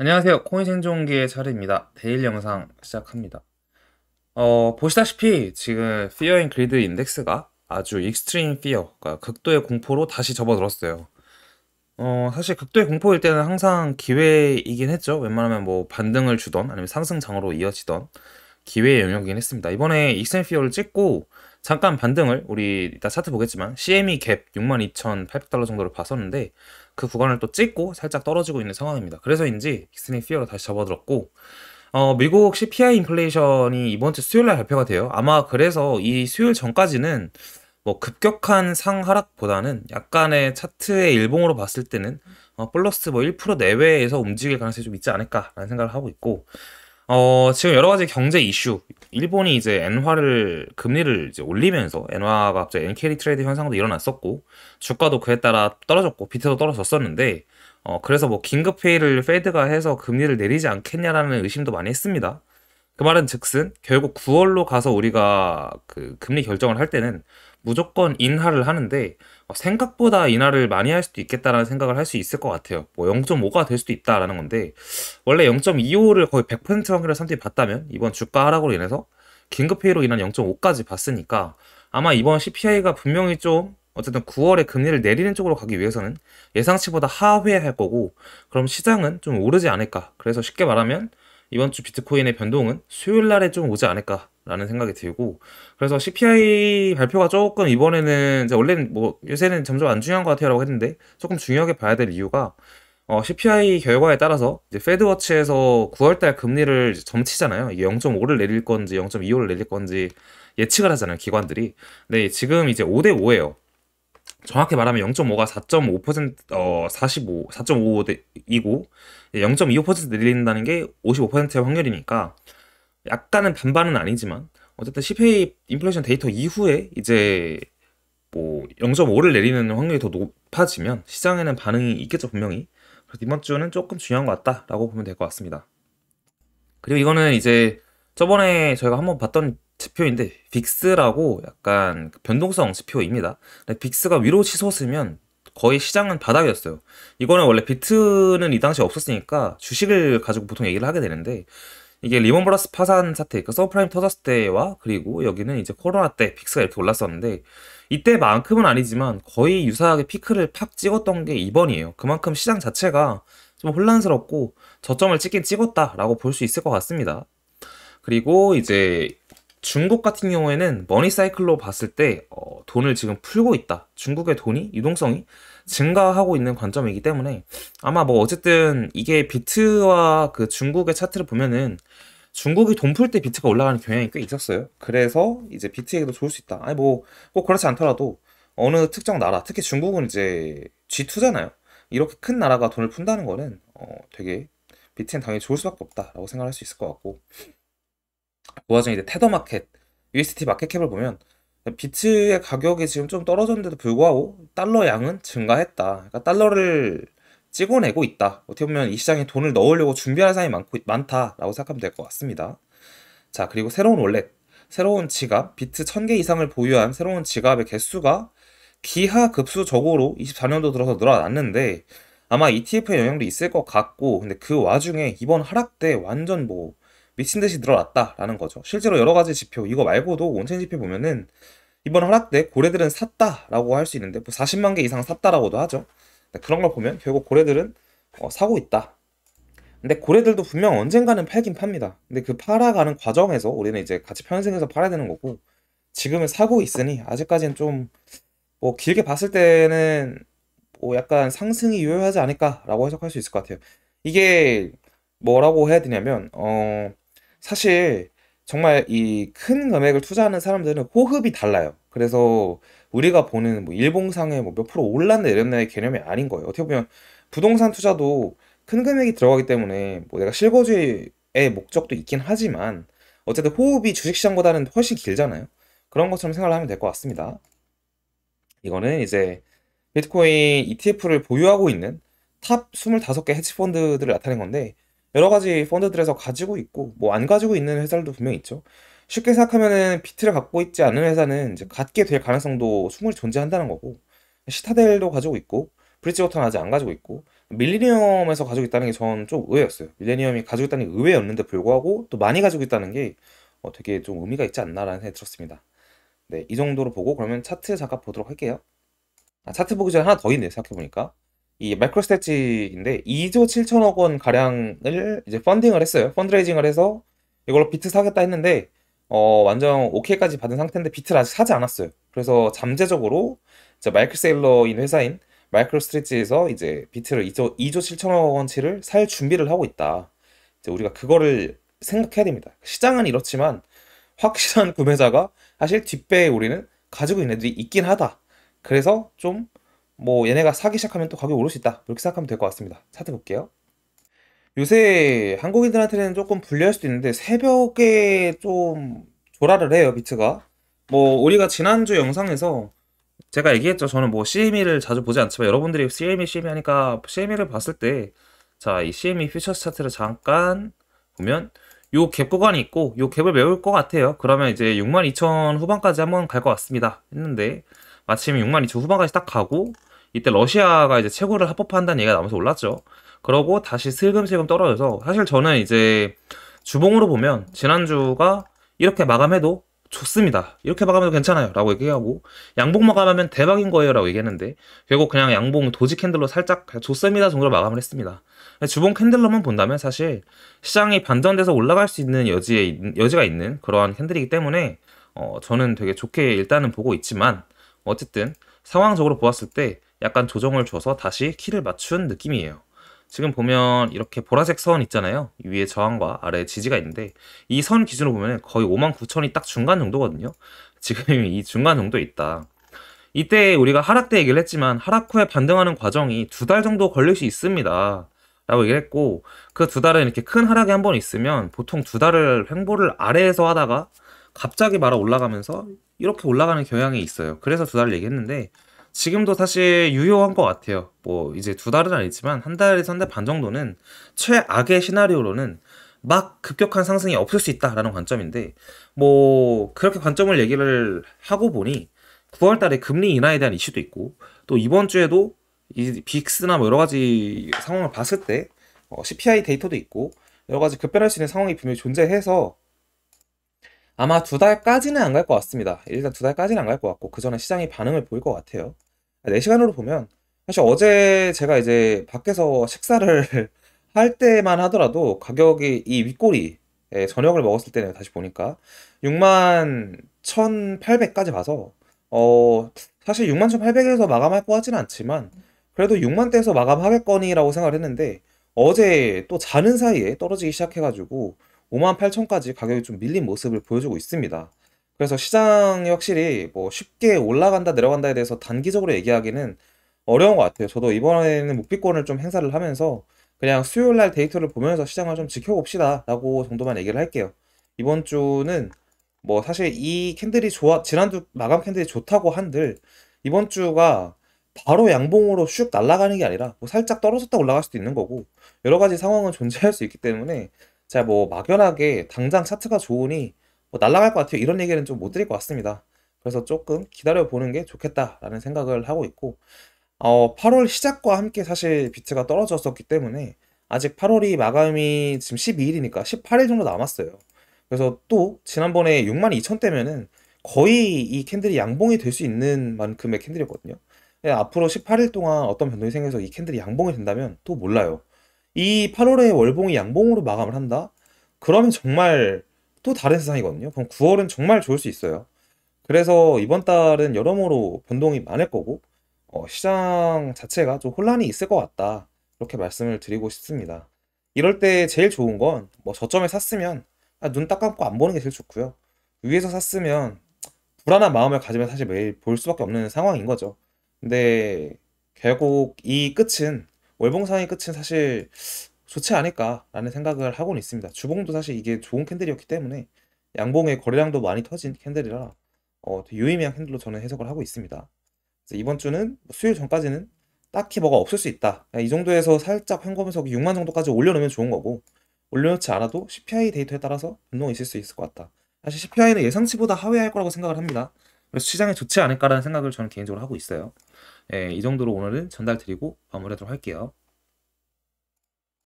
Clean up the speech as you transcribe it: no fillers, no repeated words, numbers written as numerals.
안녕하세요. 코인 생존기의 차례입니다. 데일 영상 시작합니다. 보시다시피 지금 Fear and Greed 인덱스가 아주 Extreme Fear, 그러니까 극도의 공포로 다시 접어들었어요. 사실 극도의 공포일 때는 항상 기회이긴 했죠. 웬만하면 뭐 반등을 주던 아니면 상승장으로 이어지던 기회의 영역이긴 했습니다. 이번에 Extreme Fear를 찍고 잠깐 반등을 우리 이따 차트 보겠지만 CME 갭 62,800달러 정도를 봤었는데 그 구간을 또 찍고 살짝 떨어지고 있는 상황입니다. 그래서인지 Extreme Fear로 다시 접어들었고 미국 CPI 인플레이션이 이번 주 수요일 날 발표가 돼요. 아마 그래서 이 수요일 전까지는 뭐 급격한 상하락보다는 약간의 차트의 일봉으로 봤을 때는 플러스 뭐 1% 내외에서 움직일 가능성이 좀 있지 않을까라는 생각을 하고 있고 지금 여러 가지 경제 이슈, 일본이 이제 엔화를 금리를 이제 올리면서 엔화가 갑자기 엔캐리 트레이드 현상도 일어났었고 주가도 그에 따라 떨어졌고 비트도 떨어졌었는데 그래서 뭐 긴급 회의를 페드가 해서 금리를 내리지 않겠냐라는 의심도 많이 했습니다. 그 말은 즉슨 결국 9월로 가서 우리가 그 금리 결정을 할 때는 무조건 인하를 하는데 생각보다 인하를 많이 할 수도 있겠다라는 생각을 할 수 있을 것 같아요. 뭐 0.5가 될 수도 있다라는 건데 원래 0.25를 거의 100% 확률로 선택이 봤다면 이번 주가 하락으로 인해서 긴급회의로 인한 0.5까지 봤으니까 아마 이번 CPI가 분명히 좀 어쨌든 9월에 금리를 내리는 쪽으로 가기 위해서는 예상치보다 하회할 거고 그럼 시장은 좀 오르지 않을까. 그래서 쉽게 말하면 이번 주 비트코인의 변동은 수요일 날에 좀 오지 않을까라는 생각이 들고 그래서 CPI 발표가 조금 이번에는 이제 원래는 뭐 요새는 점점 안 중요한 것 같아요라고 했는데 조금 중요하게 봐야 될 이유가 CPI 결과에 따라서 이제 페드워치에서 9월달 금리를 점치잖아요. 이게 0.5를 내릴 건지 0.25를 내릴 건지 예측을 하잖아요, 기관들이. 근데 지금 이제 5대 5예요. 정확히 말하면 0.5가 4.5%, 4.5이고 0.25% 내린다는 게 55%의 확률이니까 약간은 반반은 아니지만 어쨌든 CPI 인플레이션 데이터 이후에 이제 뭐 0.5를 내리는 확률이 더 높아지면 시장에는 반응이 있겠죠, 분명히. 그래서 이번 주는 조금 중요한 것 같다라고 보면 될 것 같습니다. 그리고 이거는 이제 저번에 저희가 한번 봤던 지표인데 빅스라고 약간 변동성 지표입니다. 근데 빅스가 위로 치솟으면 거의 시장은 바닥이었어요. 이거는 원래 비트는 이 당시에 없었으니까 주식을 가지고 보통 얘기를 하게 되는데 이게 리먼 브라더스 파산 사태, 그 서브프라임 터졌을 때와 그리고 여기는 이제 코로나 때 빅스가 이렇게 올랐었는데 이때만큼은 아니지만 거의 유사하게 피크를 팍 찍었던 게 이번이에요. 그만큼 시장 자체가 좀 혼란스럽고 저점을 찍긴 찍었다라고 볼 수 있을 것 같습니다. 그리고 이제 중국 같은 경우에는 머니 사이클로 봤을 때 돈을 지금 풀고 있다. 중국의 돈이 유동성이 증가하고 있는 관점이기 때문에 아마 뭐 어쨌든 이게 비트와 그 중국의 차트를 보면은 중국이 돈 풀 때 비트가 올라가는 경향이 꽤 있었어요. 그래서 이제 비트에게도 좋을 수 있다. 아니 뭐 꼭 그렇지 않더라도 어느 특정 나라, 특히 중국은 이제 G2잖아요. 이렇게 큰 나라가 돈을 푼다는 거는 되게 비트는 당연히 좋을 수밖에 없다라고 생각할 수 있을 것 같고 그 와중에 이제 테더 마켓, USDT 마켓캡을 보면 비트의 가격이 지금 좀 떨어졌는데도 불구하고 달러 양은 증가했다. 그러니까 달러를 찍어내고 있다. 어떻게 보면 이 시장에 돈을 넣으려고 준비하는 사람이 많다라고 생각하면 될 것 같습니다. 자, 그리고 새로운 월렛, 새로운 지갑, 비트 1000개 이상을 보유한 새로운 지갑의 개수가 기하급수적으로 24년도 들어서 늘어났는데 아마 ETF의 영향도 있을 것 같고 근데 그 와중에 이번 하락 때 완전 뭐 미친 듯이 늘어났다라는 거죠. 실제로 여러 가지 지표 이거 말고도 원체인 지표 보면은 이번 하락 때 고래들은 샀다라고 할 수 있는데 뭐 40만 개 이상 샀다라고도 하죠. 그런 걸 보면 결국 고래들은 사고 있다. 근데 고래들도 분명 언젠가는 팔긴 팝니다. 근데 그 팔아가는 과정에서 우리는 이제 같이 편승해서 팔아야 되는 거고 지금은 사고 있으니 아직까지는 좀 뭐 길게 봤을 때는 뭐 약간 상승이 유효하지 않을까라고 해석할 수 있을 것 같아요. 이게 뭐라고 해야 되냐면 사실 정말 이 큰 금액을 투자하는 사람들은 호흡이 달라요. 그래서 우리가 보는 뭐 일봉상에 뭐 몇 프로 올랐네 내렸네의 개념이 아닌 거예요. 어떻게 보면 부동산 투자도 큰 금액이 들어가기 때문에 뭐 내가 실거주의 목적도 있긴 하지만 어쨌든 호흡이 주식시장보다는 훨씬 길잖아요. 그런 것처럼 생각을 하면 될 것 같습니다. 이거는 이제 비트코인 ETF를 보유하고 있는 탑 25개 헤지 펀드들을 나타낸 건데 여러 가지 펀드들에서 가지고 있고 뭐 안 가지고 있는 회사들도 분명히 있죠. 쉽게 생각하면은 비트를 갖고 있지 않은 회사는 이제 갖게 될 가능성도 충분히 존재한다는 거고 시타델도 가지고 있고 브리지워터는 아직 안 가지고 있고 밀리니엄에서 가지고 있다는 게 전 좀 의외였어요. 밀레니엄이 가지고 있다는 게 의외였는데 불구하고 또 많이 가지고 있다는 게 되게 좀 의미가 있지 않나라는 생각이 들었습니다. 네, 이 정도로 보고 그러면 차트 잠깐 보도록 할게요. 차트 보기 전에 하나 더 있네요. 생각해보니까. 이 마이크로스트레치인데 2조 7천억 원 가량을 이제 펀딩을 했어요. 펀드레이징을 해서 이걸로 비트 사겠다 했는데 완전 오케이까지 받은 상태인데 비트를 아직 사지 않았어요. 그래서 잠재적으로 이제 마이클 세일러인 회사인 마이크로스트레치에서 이제 비트를 2조 7천억 원치를 살 준비를 하고 있다. 이제 우리가 그거를 생각해야 됩니다. 시장은 이렇지만 확실한 구매자가 사실 뒷배에 우리는 가지고 있는 애들이 있긴 하다. 그래서 좀 뭐 얘네가 사기 시작하면 또 가격이 오를 수 있다. 이렇게 생각하면 될 것 같습니다. 차트 볼게요. 요새 한국인들한테는 조금 불리할 수도 있는데 새벽에 좀 조라를 해요, 비트가. 뭐 우리가 지난주 영상에서 제가 얘기했죠. 저는 뭐 CME를 자주 보지 않지만 여러분들이 CME 하니까 CME를 봤을 때 자, 이 CME 퓨처스 차트를 잠깐 보면 요 갭 구간이 있고 요 갭을 메울 것 같아요. 그러면 이제 62,000 후반까지 한번 갈 것 같습니다. 했는데 마침 62,000 후반까지 딱 가고 이때 러시아가 이제 채굴을 합법화한다는 얘기가 나오면서 올랐죠. 그러고 다시 슬금슬금 떨어져서 사실 저는 이제 주봉으로 보면 지난주가 이렇게 마감해도 좋습니다. 이렇게 마감해도 괜찮아요. 라고 얘기하고 양봉 마감하면 대박인 거예요. 라고 얘기했는데 결국 그냥 양봉 도지 캔들로 살짝 좋습니다 정도로 마감을 했습니다. 주봉 캔들로만 본다면 사실 시장이 반전돼서 올라갈 수 있는 여지가 있는 그러한 캔들이기 때문에 저는 되게 좋게 일단은 보고 있지만 어쨌든 상황적으로 보았을 때 약간 조정을 줘서 다시 키를 맞춘 느낌이에요. 지금 보면 이렇게 보라색 선 있잖아요. 위에 저항과 아래에 지지가 있는데 이 선 기준으로 보면 거의 59,000이 딱 중간 정도거든요. 지금 이 중간 정도에 있다. 이때 우리가 하락 때 얘기를 했지만 하락 후에 반등하는 과정이 2달 정도 걸릴 수 있습니다. 라고 얘기를 했고 그 2달은 이렇게 큰 하락이 한 번 있으면 보통 2달을 횡보를 아래에서 하다가 갑자기 말아 올라가면서 이렇게 올라가는 경향이 있어요. 그래서 2달을 얘기했는데 지금도 사실 유효한 것 같아요. 뭐 이제 2달은 아니지만 한 달에서 한 달 반 정도는 최악의 시나리오로는 막 급격한 상승이 없을 수 있다라는 관점인데 뭐 그렇게 관점을 얘기를 하고 보니 9월 달에 금리 인하에 대한 이슈도 있고 또 이번 주에도 이 빅스나 뭐 여러 가지 상황을 봤을 때 CPI 데이터도 있고 여러 가지 급변할 수 있는 상황이 분명히 존재해서 아마 2달까지는 안 갈 것 같습니다. 일단 2달까지는 안 갈 것 같고 그 전에 시장이 반응을 보일 것 같아요. 4시간으로 보면 사실 어제 제가 이제 밖에서 식사를 할 때만 하더라도 가격이 이 윗꼬리 저녁을 먹었을 때는 다시 보니까 61,800까지 봐서 사실 61,800에서 마감할 것 같지는 않지만 그래도 6만대에서 마감하겠거니라고 생각을 했는데 어제 또 자는 사이에 떨어지기 시작해가지고 58,000까지 가격이 좀 밀린 모습을 보여주고 있습니다. 그래서 시장이 확실히 뭐 쉽게 올라간다 내려간다에 대해서 단기적으로 얘기하기는 어려운 것 같아요. 저도 이번에는 묵비권을 좀 행사를 하면서 그냥 수요일 날 데이터를 보면서 시장을 좀 지켜봅시다 라고 정도만 얘기를 할게요. 이번 주는 뭐 사실 이 캔들이 지난주 마감 캔들이 좋다고 한들 이번 주가 바로 양봉으로 슉 날아가는 게 아니라 뭐 살짝 떨어졌다 올라갈 수도 있는 거고 여러 가지 상황은 존재할 수 있기 때문에 제가 뭐 막연하게 당장 차트가 좋으니 뭐 날아갈 것 같아요 이런 얘기는 좀 못 드릴 것 같습니다. 그래서 조금 기다려 보는 게 좋겠다라는 생각을 하고 있고 8월 시작과 함께 사실 비트가 떨어졌었기 때문에 아직 8월이 마감이 지금 12일이니까 18일 정도 남았어요. 그래서 또 지난번에 62,000대면은 거의 이 캔들이 양봉이 될 수 있는 만큼의 캔들이었거든요. 앞으로 18일 동안 어떤 변동이 생겨서 이 캔들이 양봉이 된다면 또 몰라요. 이 8월에 월봉이 양봉으로 마감을 한다? 그러면 정말 또 다른 세상이거든요. 그럼 9월은 정말 좋을 수 있어요. 그래서 이번 달은 여러모로 변동이 많을 거고 시장 자체가 좀 혼란이 있을 것 같다. 이렇게 말씀을 드리고 싶습니다. 이럴 때 제일 좋은 건 뭐 저점에 샀으면 눈 딱 감고 안 보는 게 제일 좋고요. 위에서 샀으면 불안한 마음을 가지면 사실 매일 볼 수밖에 없는 상황인 거죠. 근데 결국 이 끝은 월봉상의 끝은 사실 좋지 않을까라는 생각을 하고는 있습니다. 주봉도 사실 이게 좋은 캔들이었기 때문에 양봉의 거래량도 많이 터진 캔들이라 되게 유의미한 캔들로 저는 해석을 하고 있습니다. 그래서 이번 주는 수요일 전까지는 딱히 뭐가 없을 수 있다. 이 정도에서 살짝 횡보면서 6만 정도까지 올려놓으면 좋은 거고 올려놓지 않아도 CPI 데이터에 따라서 변동이 있을 수 있을 것 같다. 사실 CPI는 예상치보다 하회할 거라고 생각을 합니다. 그래서 시장에 좋지 않을까라는 생각을 저는 개인적으로 하고 있어요. 이 정도로 오늘은 전달 드리고 마무리하도록 할게요.